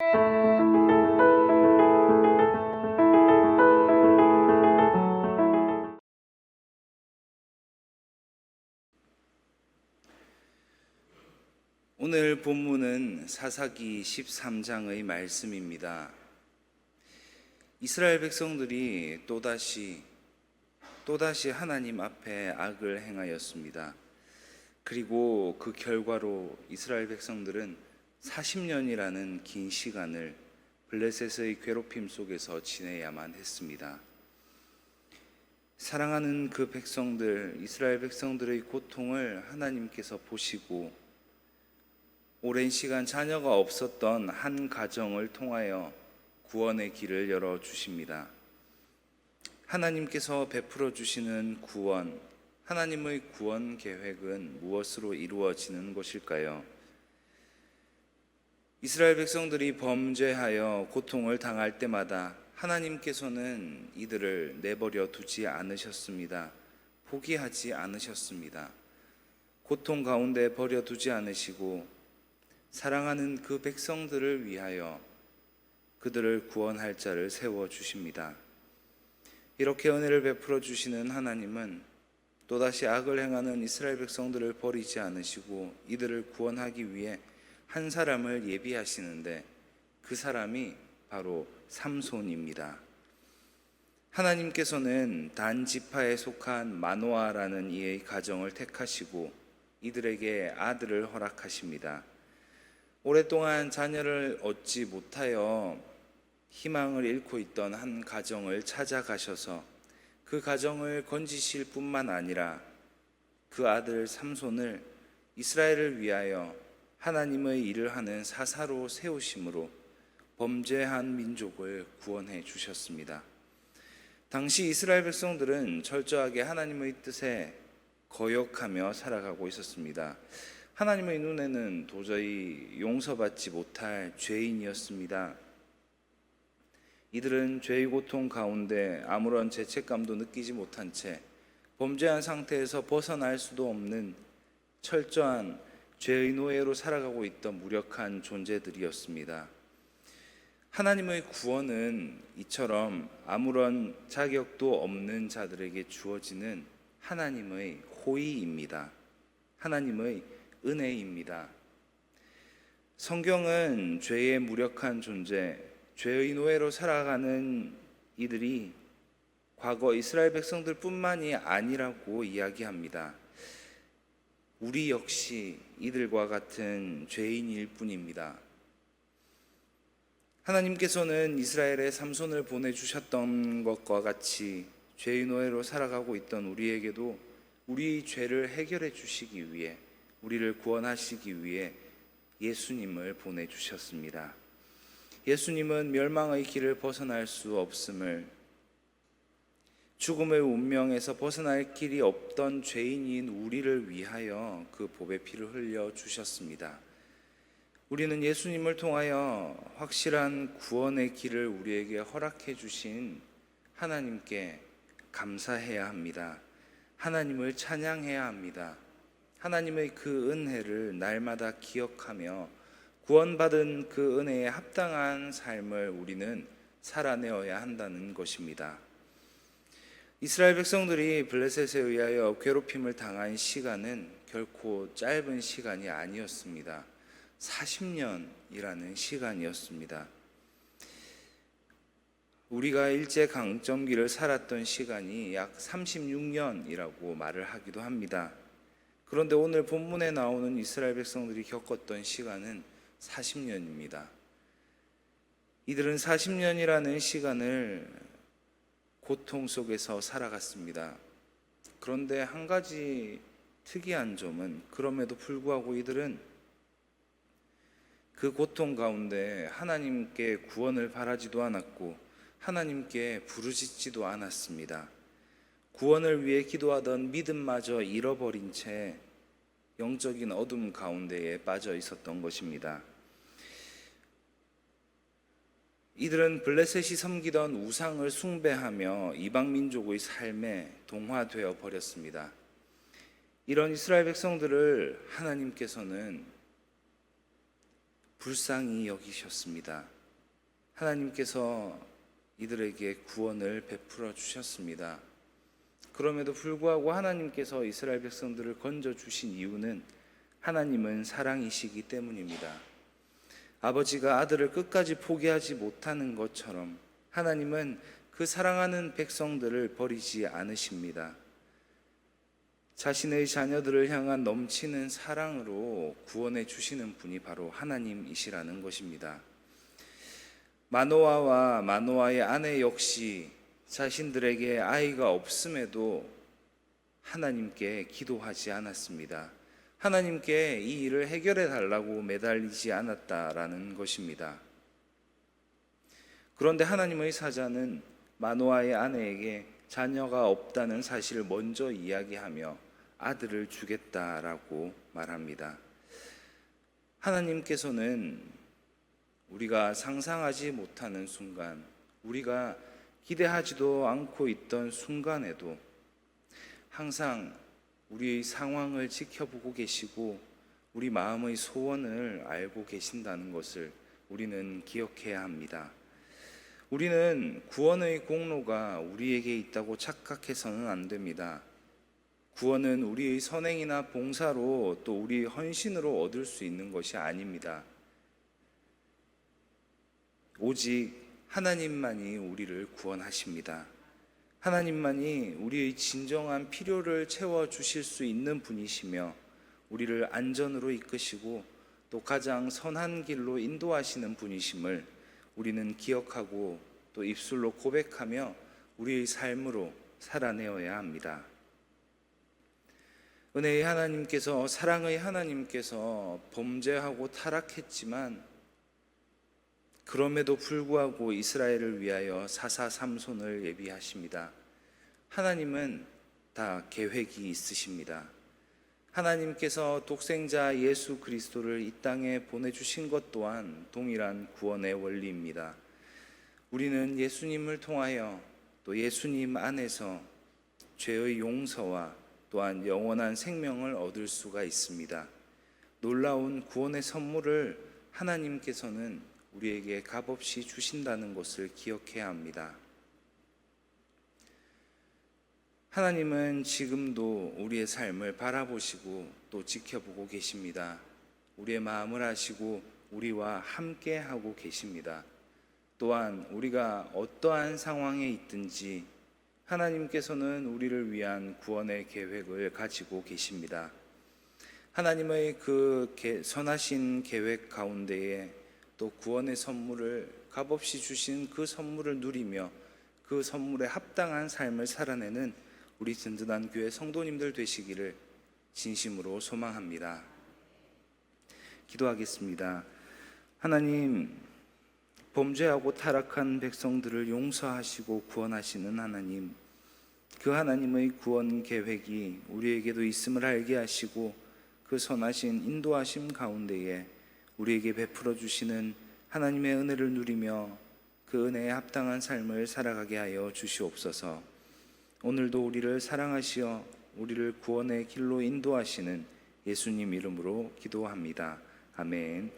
오늘 본문은 사사기 13장의 말씀입니다. 이스라엘 백성들이 또다시 하나님 앞에 악을 행하였습니다. 그리고 그 결과로 이스라엘 백성들은 40년이라는 긴 시간을 블레셋의 괴롭힘 속에서 지내야만 했습니다. 사랑하는 그 백성들, 이스라엘 백성들의 고통을 하나님께서 보시고 오랜 시간 자녀가 없었던 한 가정을 통하여 구원의 길을 열어주십니다. 하나님께서 베풀어 주시는 구원, 하나님의 구원 계획은 무엇으로 이루어지는 것일까요? 이스라엘 백성들이 범죄하여 고통을 당할 때마다 하나님께서는 이들을 내버려 두지 않으셨습니다. 포기하지 않으셨습니다. 고통 가운데 버려두지 않으시고 사랑하는 그 백성들을 위하여 그들을 구원할 자를 세워주십니다. 이렇게 은혜를 베풀어 주시는 하나님은 또다시 악을 행하는 이스라엘 백성들을 버리지 않으시고 이들을 구원하기 위해 한 사람을 예비하시는데 그 사람이 바로 삼손입니다. 하나님께서는 단 지파에 속한 마노아라는 이의 가정을 택하시고 이들에게 아들을 허락하십니다. 오랫동안 자녀를 얻지 못하여 희망을 잃고 있던 한 가정을 찾아가셔서 그 가정을 건지실 뿐만 아니라 그 아들 삼손을 이스라엘을 위하여 하나님의 일을 하는 사사로 세우심으로 범죄한 민족을 구원해 주셨습니다. 당시 이스라엘 백성들은 철저하게 하나님의 뜻에 거역하며 살아가고 있었습니다. 하나님의 눈에는 도저히 용서받지 못할 죄인이었습니다. 이들은 죄의 고통 가운데 아무런 죄책감도 느끼지 못한 채 범죄한 상태에서 벗어날 수도 없는 철저한 죄의 노예로 살아가고 있던 무력한 존재들이었습니다. 하나님의 구원은 이처럼 아무런 자격도 없는 자들에게 주어지는 하나님의 호의입니다. 하나님의 은혜입니다. 성경은 죄의 무력한 존재, 죄의 노예로 살아가는 이들이 과거 이스라엘 백성들 뿐만이 아니라고 이야기합니다. 우리 역시 이들과 같은 죄인일 뿐입니다. 하나님께서는 이스라엘에 삼손을 보내주셨던 것과 같이 죄의 노예로 살아가고 있던 우리에게도 우리 죄를 해결해 주시기 위해, 우리를 구원하시기 위해 예수님을 보내주셨습니다. 예수님은 멸망의 길을 벗어날 수 없음을, 죽음의 운명에서 벗어날 길이 없던 죄인인 우리를 위하여 그 보배 피를 흘려 주셨습니다. 우리는 예수님을 통하여 확실한 구원의 길을 우리에게 허락해 주신 하나님께 감사해야 합니다. 하나님을 찬양해야 합니다. 하나님의 그 은혜를 날마다 기억하며 구원받은 그 은혜에 합당한 삶을 우리는 살아내어야 한다는 것입니다. 이스라엘 백성들이 블레셋에 의하여 괴롭힘을 당한 시간은 결코 짧은 시간이 아니었습니다. 40년이라는 시간이었습니다. 우리가 일제강점기를 살았던 시간이 약 36년이라고 말을 하기도 합니다. 그런데 오늘 본문에 나오는 이스라엘 백성들이 겪었던 시간은 40년입니다. 이들은 40년이라는 시간을 고통 속에서 살아갔습니다. 그런데 한 가지 특이한 점은 그럼에도 불구하고 이들은 그 고통 가운데 하나님께 구원을 바라지도 않았고 하나님께 부르짖지도 않았습니다. 구원을 위해 기도하던 믿음마저 잃어버린 채 영적인 어둠 가운데에 빠져 있었던 것입니다. 이들은 블레셋이 섬기던 우상을 숭배하며 이방 민족의 삶에 동화되어 버렸습니다. 이런 이스라엘 백성들을 하나님께서는 불쌍히 여기셨습니다. 하나님께서 이들에게 구원을 베풀어 주셨습니다. 그럼에도 불구하고 하나님께서 이스라엘 백성들을 건져 주신 이유는 하나님은 사랑이시기 때문입니다. 아버지가 아들을 끝까지 포기하지 못하는 것처럼 하나님은 그 사랑하는 백성들을 버리지 않으십니다. 자신의 자녀들을 향한 넘치는 사랑으로 구원해 주시는 분이 바로 하나님이시라는 것입니다. 마노아와 마노아의 아내 역시 자신들에게 아이가 없음에도 하나님께 기도하지 않았습니다. 하나님께 이 일을 해결해 달라고 매달리지 않았다라는 것입니다. 그런데 하나님의 사자는 마노아의 아내에게 자녀가 없다는 사실을 먼저 이야기하며 아들을 주겠다라고 말합니다. 하나님께서는 우리가 상상하지 못하는 순간, 우리가 기대하지도 않고 있던 순간에도 항상 우리의 상황을 지켜보고 계시고 우리 마음의 소원을 알고 계신다는 것을 우리는 기억해야 합니다. 우리는 구원의 공로가 우리에게 있다고 착각해서는 안 됩니다. 구원은 우리의 선행이나 봉사로 또 우리의 헌신으로 얻을 수 있는 것이 아닙니다. 오직 하나님만이 우리를 구원하십니다. 하나님만이 우리의 진정한 필요를 채워주실 수 있는 분이시며 우리를 안전으로 이끄시고 또 가장 선한 길로 인도하시는 분이심을 우리는 기억하고 또 입술로 고백하며 우리의 삶으로 살아내어야 합니다. 은혜의 하나님께서, 사랑의 하나님께서 범죄하고 타락했지만 그럼에도 불구하고 이스라엘을 위하여 사사 삼손을 예비하십니다. 하나님은 다 계획이 있으십니다. 하나님께서 독생자 예수 그리스도를 이 땅에 보내주신 것 또한 동일한 구원의 원리입니다. 우리는 예수님을 통하여 또 예수님 안에서 죄의 용서와 또한 영원한 생명을 얻을 수가 있습니다. 놀라운 구원의 선물을 하나님께서는 우리에게 값없이 주신다는 것을 기억해야 합니다. 하나님은 지금도 우리의 삶을 바라보시고 또 지켜보고 계십니다. 우리의 마음을 아시고 우리와 함께 하고 계십니다. 또한 우리가 어떠한 상황에 있든지 하나님께서는 우리를 위한 구원의 계획을 가지고 계십니다. 하나님의 그 선하신 계획 가운데에 또 구원의 선물을 값없이 주신 그 선물을 누리며 그 선물에 합당한 삶을 살아내는 우리 든든한 교회 성도님들 되시기를 진심으로 소망합니다. 기도하겠습니다. 하나님, 범죄하고 타락한 백성들을 용서하시고 구원하시는 하나님, 그 하나님의 구원 계획이 우리에게도 있음을 알게 하시고 그 선하신 인도하심 가운데에 우리에게 베풀어 주시는 하나님의 은혜를 누리며 그 은혜에 합당한 삶을 살아가게 하여 주시옵소서. 오늘도 우리를 사랑하시어 우리를 구원의 길로 인도하시는 예수님 이름으로 기도합니다. 아멘.